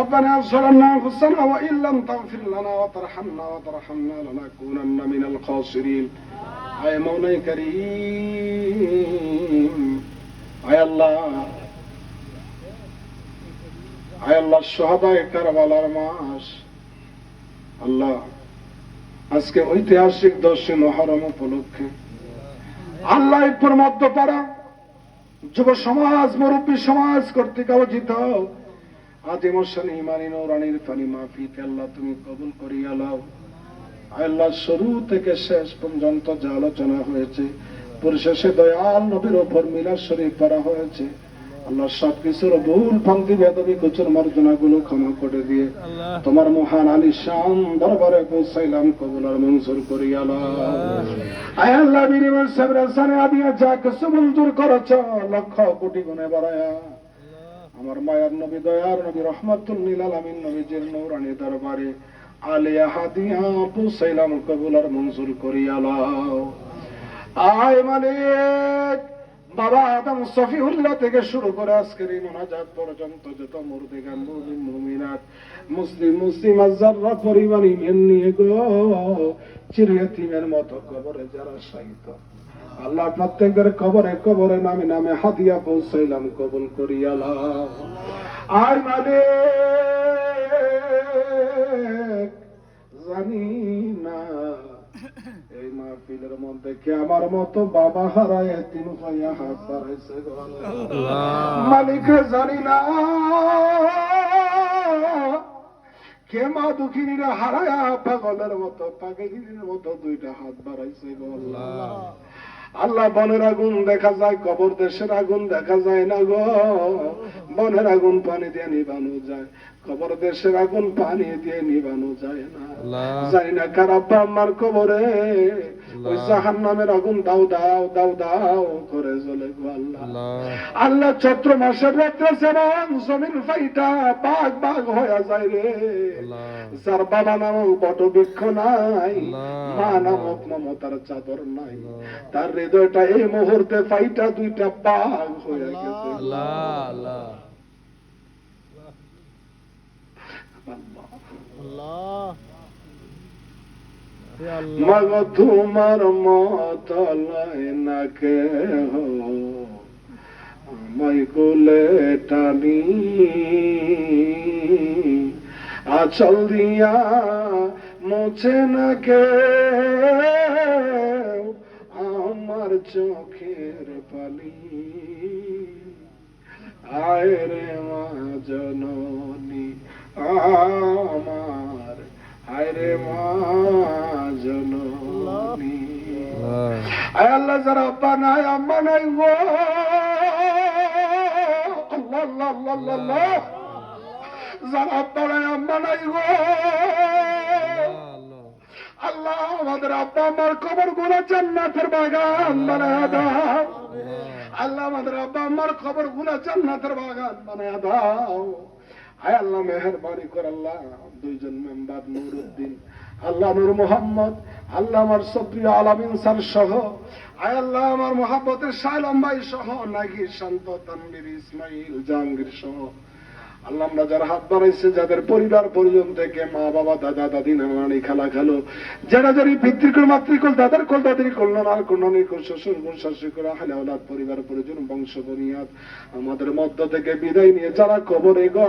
ربنا ظلمنا أنفسنا وإن لم تغفر لنا وترحمنا لنكونن من الخاسرين আয় মওলাই করিম আয় আল্লাহ শুহাদায়ে কারবালার মাস আল্লাহ আজকে ঐতিহাসিক 10 মুহররম উপলক্ষে আল্লাহ এরপর মধ্যপাড়া যুব সমাজ মুরব্বী সমাজ কর্তৃক আয়োজিত আদিম শান ইমানি নূরানির ফানি মাহফিল আল্লাহ তুমি কবুল করিয়া নাও। আল্লাহ শুরু থেকে শেষ পর্যন্ত যা আলোচনা হয়েছে পরিশেষে দয়াল নবীর উপর মিলাদ শরীফ পড়া হয়েছে আল্লাহ সবকিছুর ভুল ভ্রান্তি বেদবি কুচুর মার্জনা গুলো ক্ষমা করে দিয়ে তোমার মহান আলিশান দরবারে পৌঁছাইলাম কবুল আর মঞ্জুর করিয়া নাও। আয় আল্লাহ বিনিময় সাবরে সানে আদিয়া যা কিছু মঞ্জুর করেছ লক্ষ কোটি গুণে বাড়ায়া আমার মায়ার নবী দয়ার নবী রহমাতুল লিল আলামিন নবীজির নূরানি দরবারে আলিয়া হাদিয়া পৌঁছাইলাম কবুল আর মঞ্জুর করিয়া নাও। আয় মালিক বাবা আদম সফিউল্লাহ থেকে শুরু করে আজকের এই মোনাজাত পর্যন্ত যত মুরদিগান মুমিন মুমিনাত মুসলিম যারা পরিবার ইমান নিয়ে গো চিরয়তীমের মতো কবরে যারা শায়িত আল্লাহ প্রত্যেকের কবরে কবরে নামে নামে হাদিয়া পৌঁছাইলাম কবুল করিয়া নাও। আর মালিক জানি না এই মাহফিলের মধ্যে কে আমার মতো বাবা হারায় এতিম হইয়া হাত বাড়াইছে গো মালিক জানি না কে মা দুঃখিনীরা হারায়া পাগলের মতো পাগলিনীর মতো দুইটা হাত বাড়াইছে গো আল্লাহ বনের আগুন দেখা যায় কবর দেশের আগুন দেখা যায় না গো বনের আগুন পানি দিয়ে নিবানো যায় কবর দেশের আগুন পানি দিয়ে নিবানো যায় না জানি না কার আব্বা আম্মার কবরে ওই জাহান্নামের আগুন দাও দাও দাও দাও করে জ্বলে গো আল্লাহ আল্লাহ চৈত্র মাসের রাত্রে যেমন জমিন ফাইটা বাঘ বাঘ হয়ে যায় রে যার বাবা নামক বটবৃক্ষ নাই মা নামক মমতার চাদর নাই তার হৃদয়টা এই মুহূর্তে ফাইটা দুইটা বাঘ হয়ে গেছে মগ তোমার মত লয় না কেহ আমায় কোলে টানি আঁচল দিয়া মোছে না কেউ আমার চোখের পানি আয় রে মা জননী আমার আয় রে মা জননী আয় আল্লাহ যারা আব্বা নাই আম্মা নাই গো আল্লাহ আল্লাহ আল্লাহ যারা আব্বা নাই আম্মা নাই গো আল্লাহ আমাদের আব্বা আম্মার কবর গুলো জান্নাতের বাগান বানায়া দাও আল্লাহ আমাদের আব্বা আম্মার কবর গুলো জান্নাতের বাগান বানায়া দাও। আয় আল্লাহ মেহেরবানি কর আল্লাহ দুইজন মেম্বার নুরউদ্দিন আল্লাহ নূর মোহাম্মদ আল্লাহ আমার সপ্রিয় আলামিন স্যার সহ আয় আল্লাহ আমার মোহাম্মতের শায়লাম ভাই সহ নাগি শান্ত তানবীর ইসমাইল জাহাঙ্গীর সহ আল্লাহ আমরা যারা হাত বাড়াইছে যাদের পরিবার পরিজন থেকে মা বাবা দাদা দাদি নানানি খালা খালো যারা যারা পিতৃকুল মাতৃকুল দাদার কুল দাদির কুল নানার কুল নানির কুল শ্বশুর কুল শাশুড়ি আহলে আওলাদ পরিবার পরিজন বংশ বুনিয়াদ আমাদের মধ্য থেকে বিদায় নিয়ে যারা কবরে গো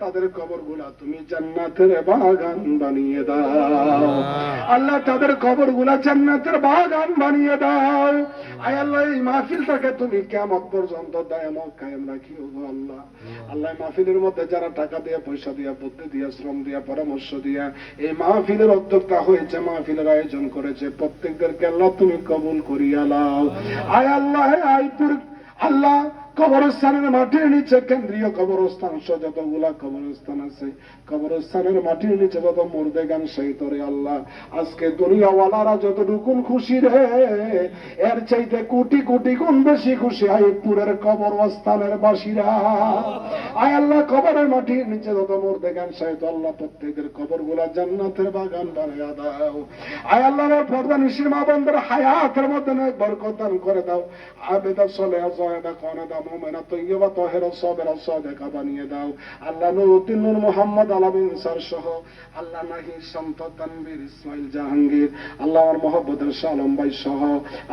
তাদের কবরগুলা তুমি জান্নাতের বাগান বানিয়ে দাও আল্লাহ তাদের কবরগুলা জান্নাতের বাগান বানিয়ে দাও। আয় আল্লাহ এই মাহফিলটাকে তুমি কিয়ামত পর্যন্ত দায়ামত কায়েম রাখিও গো আল্লাহ আল্লাহ মাহফিলের মধ্যে যারা টাকা দিয়া পয়সা দিয়া বুদ্ধি দিয়া শ্রম দিয়া পরামর্শ দিয়া এই মাহফিলের উদ্যোক্তা হয়েছে মাহফিলের আয়োজন করেছে প্রত্যেকদেরকে আল্লাহ তুমি কবুল করিয়া নাও। আয় আল্লাহ আইপুর আল্লাহ কবরস্থানের মাটির নিচে কেন্দ্রীয় কবরস্থান সহ যতগুলা কবরস্থান আছে কবরস্থানের মাটির নিচে যত মুর্দেগান শহীদ রে আল্লাহ আজকে দুনিয়াওয়ালারা যতটুকু খুশি রে এর চাইতে কোটি কোটি গুণ বেশি খুশি আইপুরের কবরস্থানের বাসীরা। আয় আল্লাহ কবরের মাটির নিচে যত মুর্দেগান শহীদ আল্লাহ প্রত্যেকের কবরগুলা জান্নাতের বাগান বানিয়ে দাও। আয় আল্লাহ আমার পর্দা নিশির মা বোনদের হায়াতের মধ্যে বরকত দান করে দাও আবেদা সলেহা জয়দা কনা দাও মুমিনা তয়্যিবা তাহেরা সাবিরা সাদিকা বানিয়ে দাও আল্লাহ নুরুদ্দিন নূর মোহাম্মদ আলামিন স্যার সহ আল্লাহ নাহি শান্ত তানভীর ইসমাইল জাহাঙ্গীর আল্লাহ আমার মহব্বতের শাহ আলম ভাই সহ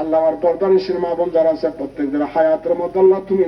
আল্লাহ আমার পর্দানিশীর মা বোন যারা আছে প্রত্যেকদের হায়াতের মধ্যে আল্লাহ তুমি